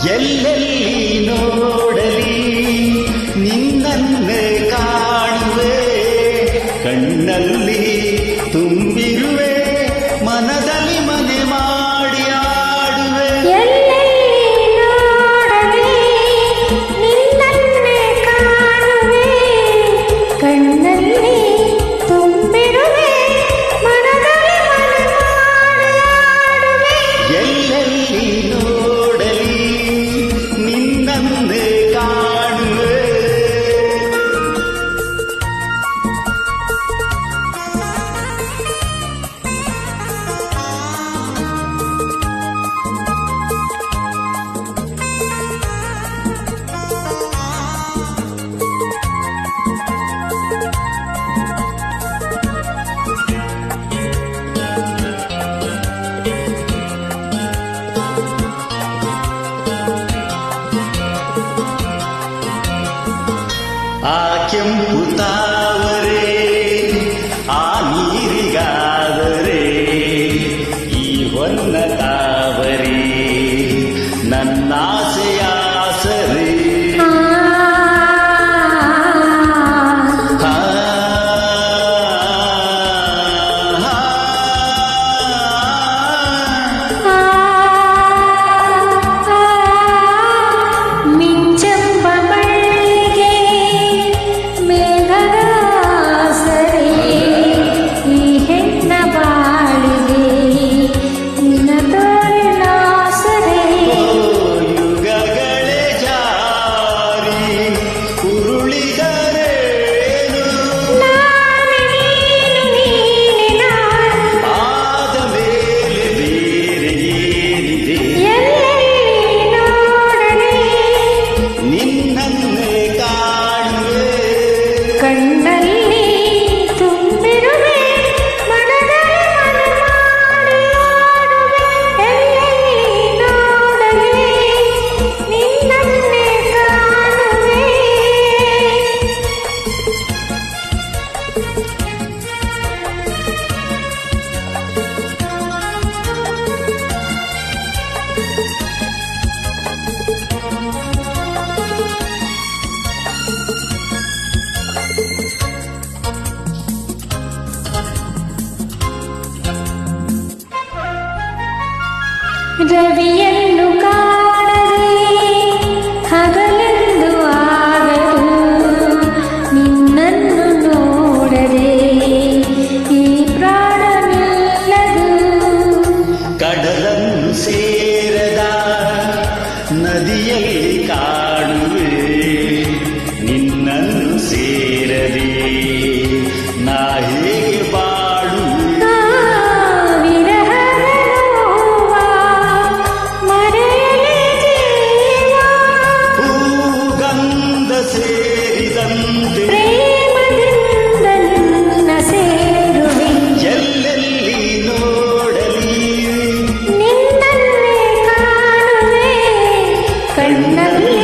ಎಲ್ಲೆಲ್ಲಿ ನೋಡಲಿ ನಿನ್ನನ್ನೇ ಕಾಣುವೆ, ಕಣ್ಣಲ್ಲಿ ತುಂಬಿರುವೆ, ಮನದಲ್ಲಿ ಮನೆ ಮಾಡಿ ಆಡುವೆ. ಎಲ್ಲೆಲ್ಲಿ ನೋಡಲಿ ನಿನ್ನನ್ನೇ ಕಾಣುವೆ, ಕಣ್ಣಲ್ಲಿ ತುಂಬಿರುವೆ, ಮನದಲ್ಲಿ ಮನೆ ಮಾಡಿ ಆಡುವೆ. ಎಲ್ಲೆಲ್ಲಿ ನೋಡಲಿ ನಿನ್ನನ್ನೇ ಕಾಣುವೆ. ಆ ಕೆಂಪು ತಾವರೆ ಆ ನೀರಿಗಾದರೆ, ಈ ಹೊನ್ನ ತಾವರೆ ನನ್ನಾಸೆಯಾಸರೆ. ಕಣ್ಣಲ್ಲಿ ತುಂಬಿರುವೆ, ಮನದಲ್ಲಿ ಮನೆ ಮಾಡಿ ಆಡುವೆ. ಎಲ್ಲೆಲ್ಲಿ ನೋಡಲಿ ನಿನ್ನನ್ನೇ ಕಾಣುವೆ. ರವಿಯನ್ನು ಕಾಣದೆ ಹಗಲೆಂದು ಆಗದು, ನಿನ್ನನ್ನು ನೋಡದೆ ಈ ಪ್ರಾಣ ನಿಲ್ಲದು. ಕಡಲನ್ನು ಸೇರದ ನದಿಯಲ್ಲಿ ಕಾಣುವೆ, ನಿನ್ನನ್ನು ಸೇರದೆ ನಾ ಹೇಗೆ ಬಾಳುವೆ. ಸೇರಿದಂತೆ ಪ್ರೇಮದಿಂದ ನಿನ್ನ ಸೇರುವೆ. ಎಲ್ಲೆಲ್ಲಿ ನೋಡಲಿ ನಿನ್ನನ್ನೇ ಕಾಣುವೆ, ಕಣ್ಣಲ್ಲಿ